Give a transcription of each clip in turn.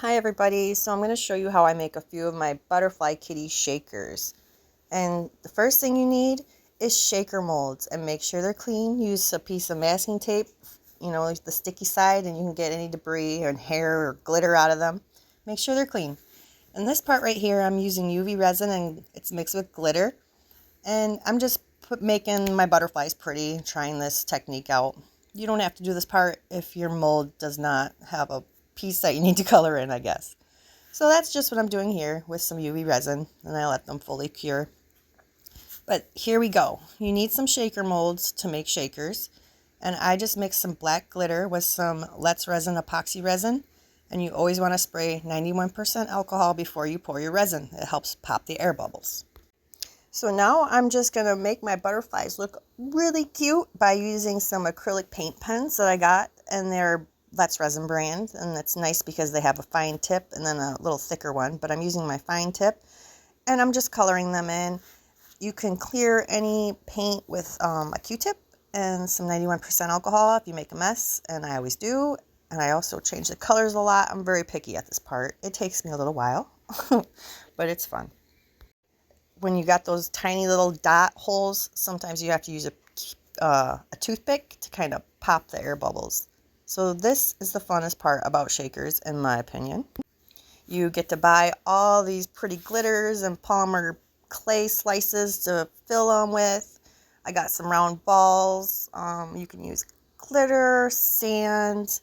Hi everybody, so I'm going to show you how I make a few of my butterfly kitty shakers. And the first thing you need is shaker molds, and make sure they're clean. Use a piece of masking tape, the sticky side, and you can get any debris or hair or glitter out of them. Make sure they're clean. And this part right here, I'm using UV resin and it's mixed with glitter. And I'm just making my butterflies pretty, trying this technique out. You don't have to do this part if your mold does not have a piece that you need to color in, I guess. So that's just what I'm doing here with some UV resin, and I let them fully cure. But here we go. You need some shaker molds to make shakers, and I just mixed some black glitter with some Let's Resin epoxy resin, and you always want to spray 91% alcohol before you pour your resin. It helps pop the air bubbles. So now I'm just going to make my butterflies look really cute by using some acrylic paint pens that I got, and they're Let's Resin brand, and it's nice because they have a fine tip and then a little thicker one, but I'm using my fine tip and I'm just coloring them in. You can clear any paint with a Q-tip and some 91% alcohol if you make a mess, and I always do. And I also change the colors a lot. I'm very picky at this part. It takes me a little while, but it's fun. When you got those tiny little dot holes, sometimes you have to use a toothpick to kind of pop the air bubbles. So this is the funnest part about shakers, in my opinion. You get to buy all these pretty glitters and polymer clay slices to fill them with. I got some round balls. You can use glitter, sand,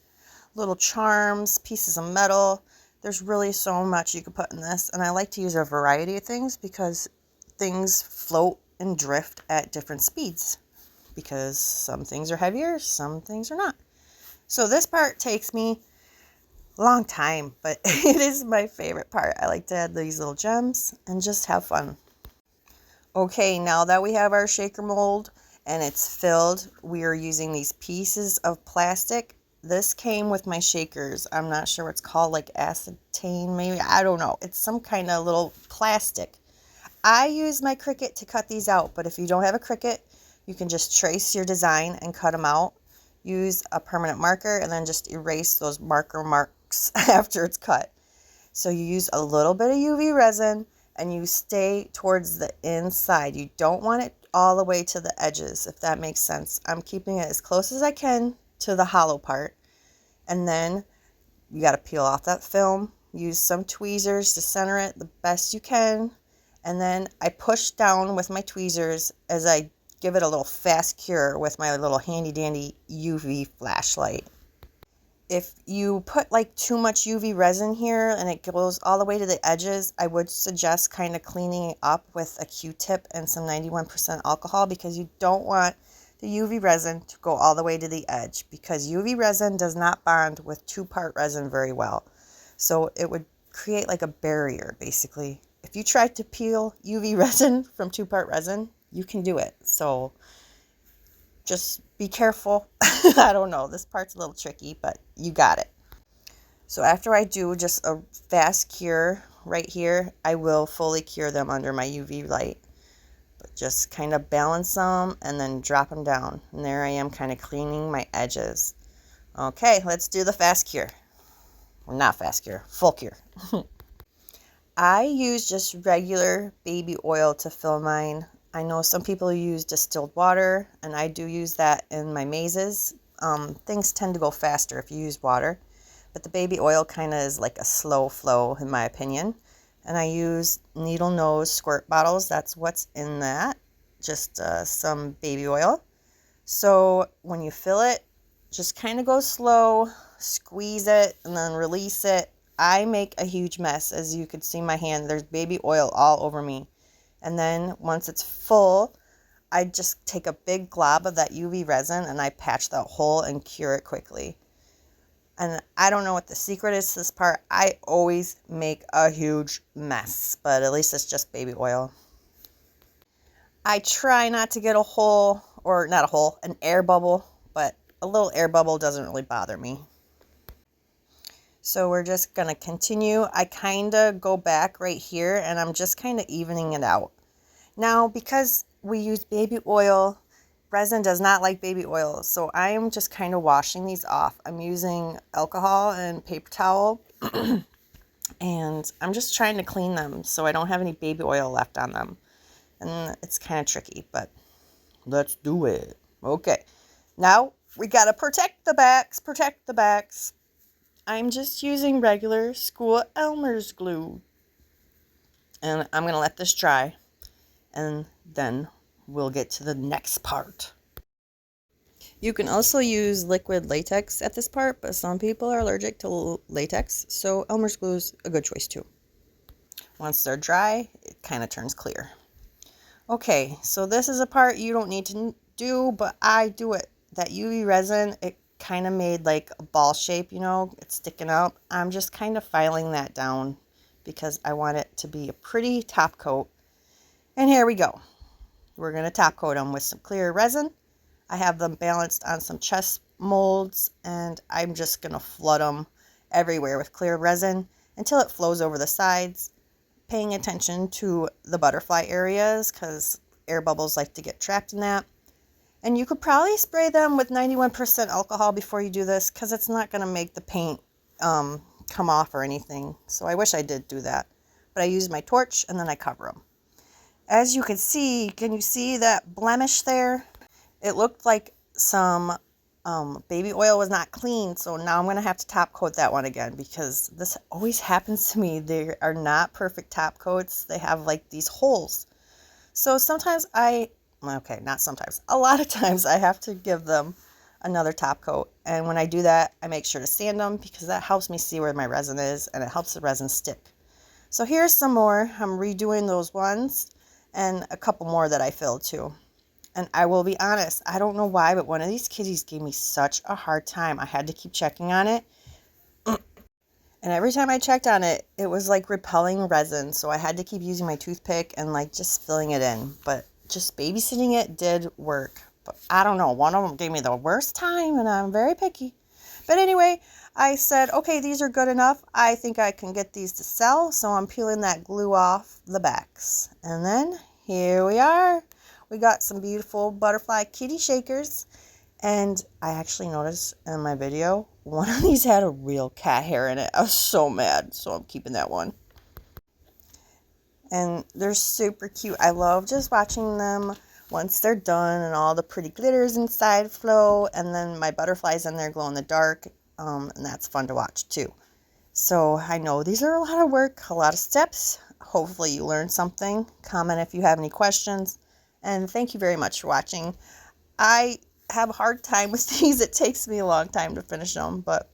little charms, pieces of metal. There's really so much you can put in this, and I like to use a variety of things because things float and drift at different speeds, because some things are heavier, some things are not. So this part takes me a long time, but it is my favorite part. I like to add these little gems and just have fun. Okay, now that we have our shaker mold and it's filled, we are using these pieces of plastic. This came with my shakers. I'm not sure what it's called, like acetane maybe. I don't know. It's some kind of little plastic. I use my Cricut to cut these out, but if you don't have a Cricut, you can just trace your design and cut them out. Use a permanent marker and then just erase those marker marks after it's cut. So you use a little bit of UV resin and you stay towards the inside. You don't want it all the way to the edges, if that makes sense. I'm keeping it as close as I can to the hollow part. And then you got to peel off that film. Use some tweezers to center it the best you can. And then I push down with my tweezers as I give it a little fast cure with my little handy dandy UV flashlight. If you put like too much UV resin here and it goes all the way to the edges, I would suggest kind of cleaning it up with a Q-tip and some 91% alcohol, because you don't want the UV resin to go all the way to the edge, because UV resin does not bond with two-part resin very well. So it would create like a barrier, basically. If you try to peel UV resin from two-part resin, you can do it. So just be careful. I don't know. This part's a little tricky, but you got it. So after I do just a fast cure right here, I will fully cure them under my UV light. But just kind of balance them and then drop them down. And there I am kind of cleaning my edges. Okay, let's do the fast cure. Well, not fast cure, full cure. I use just regular baby oil to fill mine. I know some people use distilled water, and I do use that in my mazes. Things tend to go faster if you use water, but the baby oil kind of is like a slow flow in my opinion. And I use needle nose squirt bottles. That's what's in that, just some baby oil. So when you fill it, just kind of go slow, squeeze it, and then release it. I make a huge mess. As you could see my hand, there's baby oil all over me. And then once it's full, I just take a big glob of that UV resin and I patch that hole and cure it quickly. And I don't know what the secret is to this part. I always make a huge mess, but at least it's just baby oil. I try not to get a hole, or not a hole, an air bubble, but a little air bubble doesn't really bother me. So we're just going to continue. I kind of go back right here and I'm just kind of evening it out. Now, because we use baby oil, resin does not like baby oil. So I am just kind of washing these off. I'm using alcohol and paper towel. and I'm just trying to clean them so I don't have any baby oil left on them. And it's kind of tricky, but let's do it. Okay, now we gotta protect the backs, protect the backs. I'm just using regular school Elmer's glue. And I'm gonna let this dry, and then we'll get to the next part. You can also use liquid latex at this part, but some people are allergic to latex, so Elmer's glue is a good choice too. Once they're dry, it kind of turns clear. Okay, so this is a part you don't need to do, but I do it. That UV resin, it kind of made like a ball shape, you know, it's sticking up. I'm just kind of filing that down because I want it to be a pretty top coat. And here we go. We're going to top coat them with some clear resin. I have them balanced on some chest molds, and I'm just going to flood them everywhere with clear resin until it flows over the sides, paying attention to the butterfly areas because air bubbles like to get trapped in that. And you could probably spray them with 91% alcohol before you do this because it's not going to make the paint come off or anything. So I wish I did do that. But I use my torch and then I cover them. As you can you see that blemish there? It looked like some baby oil was not clean, so now I'm going to have to top coat that one again because this always happens to me. They are not perfect top coats. They have like these holes. So sometimes not sometimes, a lot of times I have to give them another top coat. And when I do that, I make sure to sand them because that helps me see where my resin is and it helps the resin stick. So here's some more. I'm redoing those ones and a couple more that I filled too. And I will be honest, I don't know why, but one of these kitties gave me such a hard time. I had to keep checking on it. And every time I checked on it, it was like repelling resin. So I had to keep using my toothpick and like just filling it in. But just babysitting it did work. But I don't know, one of them gave me the worst time and I'm very picky. But anyway, I said, okay, these are good enough. I think I can get these to sell. So I'm peeling that glue off the backs. And then here we are. We got some beautiful butterfly kitty shakers. And I actually noticed in my video, one of these had a real cat hair in it. I was so mad. So I'm keeping that one. And they're super cute. I love just watching them once they're done and all the pretty glitters inside flow. And then my butterflies in there glow in the dark. And that's fun to watch too. So I know these are a lot of work, a lot of steps. Hopefully you learned something. Comment if you have any questions. And thank you very much for watching. I have a hard time with these. It takes me a long time to finish them, but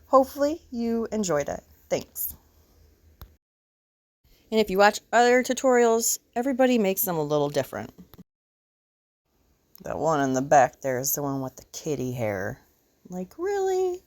hopefully you enjoyed it. Thanks. And if you watch other tutorials, everybody makes them a little different. That one in the back there is the one with the kitty hair. Like, really?